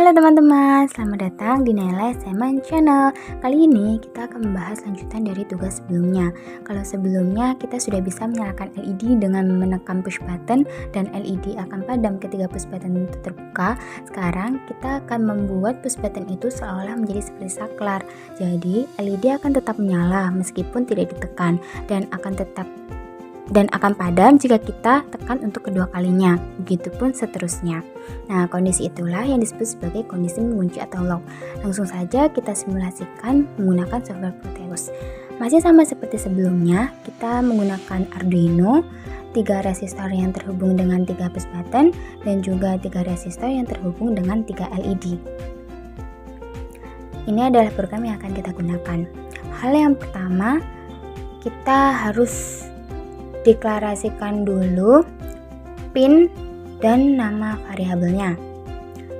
Halo teman-teman, selamat datang di Naila Semen Channel. Kali ini kita akan membahas lanjutan dari tugas sebelumnya. Kalau sebelumnya kita sudah bisa menyalakan LED dengan menekan push button dan LED akan padam ketika push button itu terbuka. Sekarang kita akan membuat push button itu seolah menjadi seperti saklar. Jadi LED akan tetap menyala meskipun tidak ditekan dan akan padam jika kita tekan untuk kedua kalinya, begitupun seterusnya. Nah, kondisi itulah yang disebut sebagai kondisi mengunci atau lock. Langsung saja kita simulasikan menggunakan software Proteus. Masih sama seperti sebelumnya, kita menggunakan Arduino, 3 resistor yang terhubung dengan 3 push button, dan juga 3 resistor yang terhubung dengan 3 LED. Ini adalah program yang akan kita gunakan. Hal yang pertama, kita harus deklarasikan dulu pin dan nama variabelnya.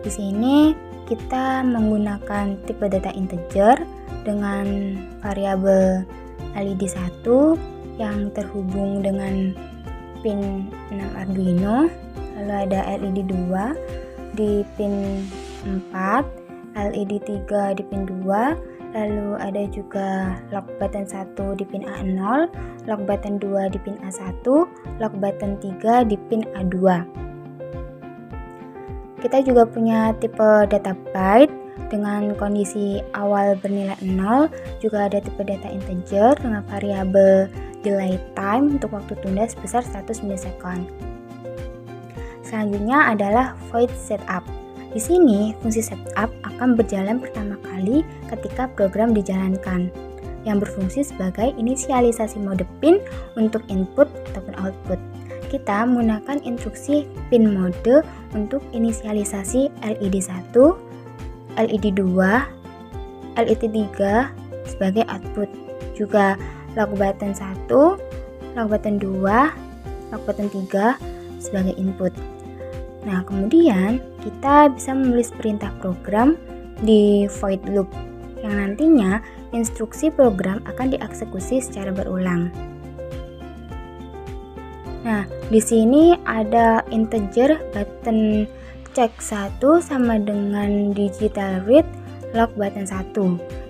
Di sini kita menggunakan tipe data integer dengan variabel LED 1 yang terhubung dengan pin 6 Arduino, lalu ada LED 2 di pin 4, LED 3 di pin 2, lalu ada juga lock button 1 di pin A0, lock button 2 di pin A1, lock button 3 di pin A2. Kita juga punya tipe data byte dengan kondisi awal bernilai 0, juga ada tipe data integer dengan variabel delay time untuk waktu tunda sebesar 100 ms. Selanjutnya adalah void setup. Di sini, fungsi setup akan berjalan pertama kali ketika program dijalankan, yang berfungsi sebagai inisialisasi mode pin untuk input ataupun output. Kita menggunakan instruksi pin mode untuk inisialisasi LED 1, LED 2, LED 3 sebagai output. Juga lock button 1, lock button 2, lock button 3 sebagai input. Nah, kemudian kita bisa menulis perintah program di void loop yang nantinya instruksi program akan dieksekusi secara berulang. Nah, di sini ada integer button check 1 sama dengan digital read lock button 1.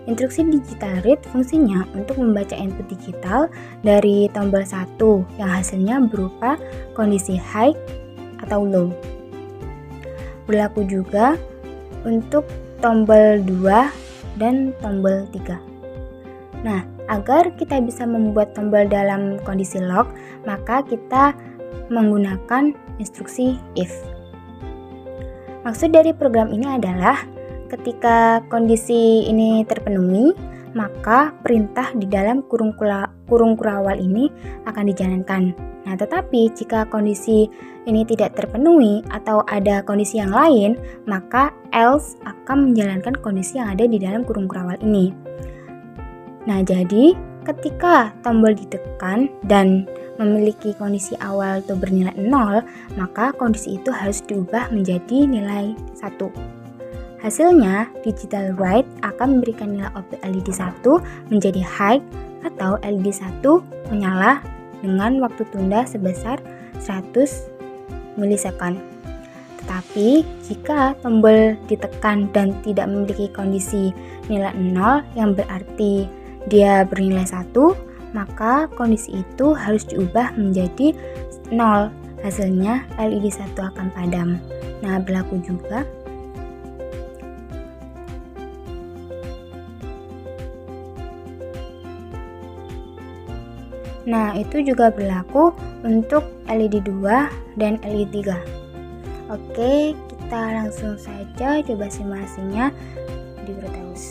Instruksi digital read fungsinya untuk membaca input digital dari tombol 1 yang hasilnya berupa kondisi high atau low. Berlaku juga untuk tombol 2 dan tombol 3. Nah, agar kita bisa membuat tombol dalam kondisi lock, maka kita menggunakan instruksi if. Maksud dari program ini adalah ketika kondisi ini terpenuhi, maka perintah di dalam kurung kurawal ini akan dijalankan. Nah, tetapi jika kondisi ini tidak terpenuhi atau ada kondisi yang lain, maka else akan menjalankan kondisi yang ada di dalam kurung kurawal ini. Nah, jadi ketika tombol ditekan dan memiliki kondisi awal atau bernilai 0, maka kondisi itu harus diubah menjadi nilai 1. Hasilnya, digital write akan memberikan nilai output LED 1 menjadi high atau LED 1 menyala dengan waktu tunda sebesar 100 milisekon. Tetapi jika tombol ditekan dan tidak memiliki kondisi nilai 0 yang berarti dia bernilai 1, maka kondisi itu harus diubah menjadi 0. Hasilnya LED 1 akan padam. Nah, berlaku juga itu juga berlaku untuk LED 2 dan LED 3. Oke, kita langsung saja coba simulasinya di Proteus.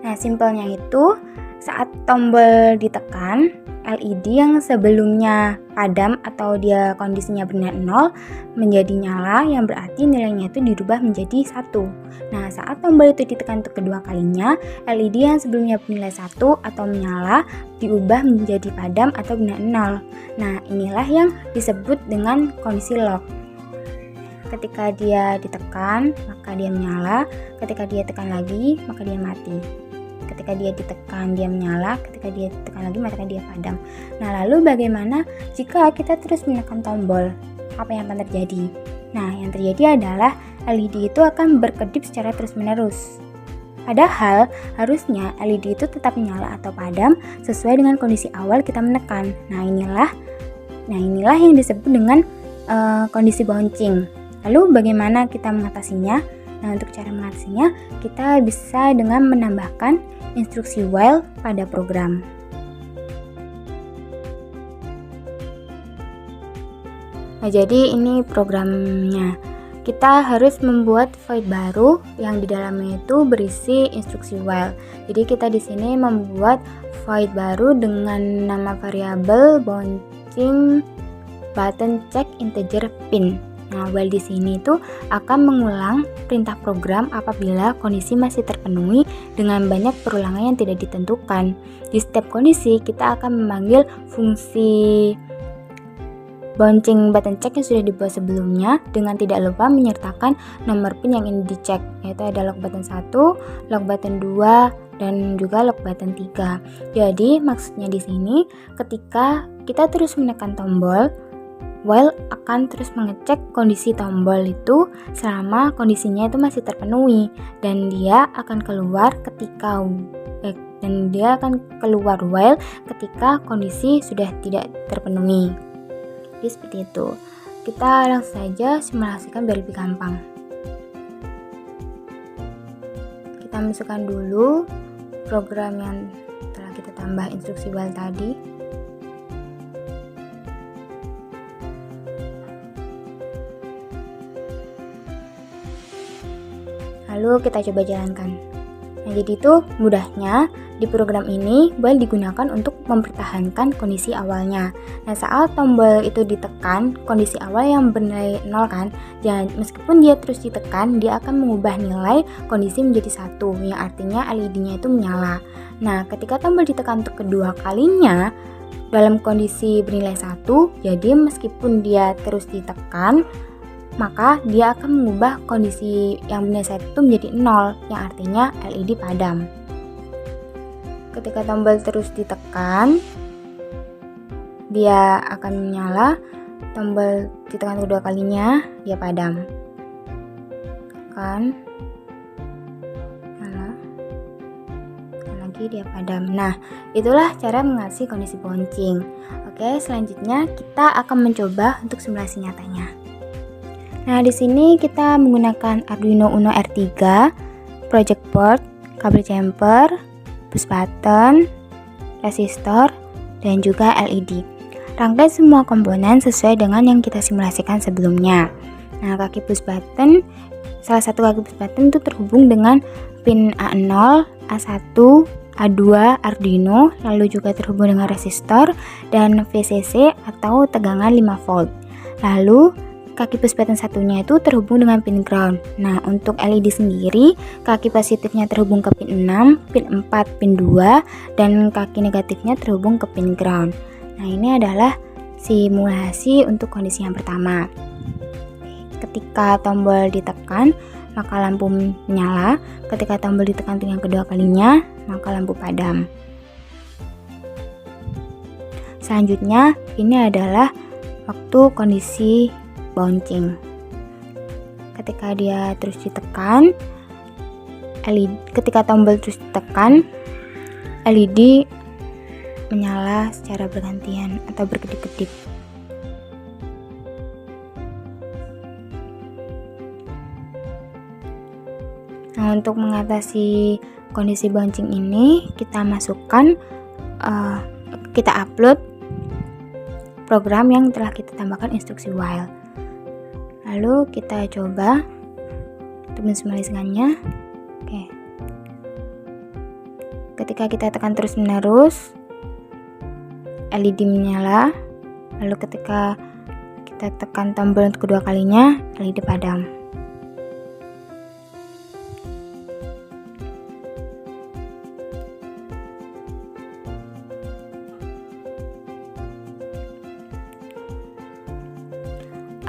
Nah, simpelnya itu saat tombol ditekan, LED yang sebelumnya padam atau dia kondisinya bernilai 0 menjadi nyala, yang berarti nilainya itu dirubah menjadi 1. Nah, saat tombol itu ditekan untuk kedua kalinya, LED yang sebelumnya bernilai 1 atau menyala diubah menjadi padam atau bernilai 0. Nah, inilah yang disebut dengan kondisi lock. Ketika dia ditekan, maka dia menyala. Ketika dia tekan lagi, maka dia mati. Ketika dia ditekan, dia menyala. Ketika dia ditekan lagi, maka dia padam. Nah, lalu bagaimana jika kita terus menekan tombol? apa yang akan terjadi? Nah, yang terjadi adalah LED itu akan berkedip secara terus-menerus. Padahal harusnya LED itu tetap menyala atau padam sesuai dengan kondisi awal kita menekan. Nah inilah yang disebut dengan kondisi bouncing. Lalu bagaimana kita mengatasinya? Nah, untuk cara mengatasinya kita bisa dengan menambahkan instruksi while pada program. Nah, jadi ini programnya. Kita harus membuat void baru yang di dalamnya itu berisi instruksi while. Jadi kita di sini membuat void baru dengan nama variabel bouncing button check integer pin. Nah, while di sini itu akan mengulang perintah program apabila kondisi masih terpenuhi dengan banyak perulangan yang tidak ditentukan. Di setiap kondisi kita akan memanggil fungsi bouncing button check yang sudah dibuat sebelumnya dengan tidak lupa menyertakan nomor pin yang ingin dicek, yaitu ada lock button 1, lock button 2, dan juga lock button 3. Jadi maksudnya di sini ketika kita terus menekan tombol, while akan terus mengecek kondisi tombol itu selama kondisinya itu masih terpenuhi, dan dia akan keluar while ketika kondisi sudah tidak terpenuhi. Jadi seperti itu. Kita langsung saja simulasikan biar lebih gampang. Kita masukkan dulu program yang telah kita tambah instruksi while tadi. Lalu kita coba jalankan. Nah, jadi itu mudahnya di program ini while digunakan untuk mempertahankan kondisi awalnya. Nah, saat tombol itu ditekan, kondisi awal yang bernilai 0 kan, dan meskipun dia terus ditekan, dia akan mengubah nilai kondisi menjadi 1, yang artinya LED-nya itu menyala. Nah, ketika tombol ditekan untuk kedua kalinya dalam kondisi bernilai 1, jadi meskipun dia terus ditekan, maka dia akan mengubah kondisi yang bernilai 1 itu menjadi 0, yang artinya LED padam. Ketika tombol terus ditekan, dia akan menyala. Tombol ditekan kedua kalinya, dia padam. Tekan, nyala, tekan lagi, dia padam. Nah, itulah cara mengatasi kondisi bouncing. Oke, selanjutnya kita akan mencoba untuk simulasi nyatanya. Nah, di sini kita menggunakan Arduino Uno R3, project board, kabel jumper, push button, resistor, dan juga LED. Rangkai semua komponen sesuai dengan yang kita simulasikan sebelumnya. Nah, kaki push button, salah satu kaki push button itu terhubung dengan pin A0, A1, A2 Arduino, lalu juga terhubung dengan resistor dan VCC atau tegangan 5 volt. Lalu kaki push button satunya itu terhubung dengan pin ground. Nah, untuk LED sendiri, kaki positifnya terhubung ke pin 6, pin 4, pin 2, dan kaki negatifnya terhubung ke pin ground. Nah, ini adalah simulasi untuk kondisi yang pertama. Ketika tombol ditekan, maka lampu menyala. Ketika tombol ditekan untuk yang kedua kalinya, maka lampu padam. Selanjutnya, ini adalah waktu kondisi bouncing. Ketika dia terus ditekan, ketika tombol terus ditekan, LED menyala secara bergantian atau berkedip-kedip. Nah, untuk mengatasi kondisi bouncing ini, kita masukkan, kita upload program yang telah kita tambahkan instruksi while. Lalu kita coba untuk mensimulasikannya. Oke. Ketika kita tekan terus menerus, LED menyala. Lalu ketika kita tekan tombol untuk kedua kalinya, LED padam.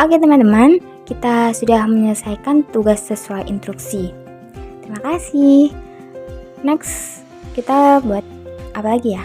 Oke teman-teman, kita sudah menyelesaikan tugas sesuai instruksi. Terima kasih. Next, kita buat apa lagi ya?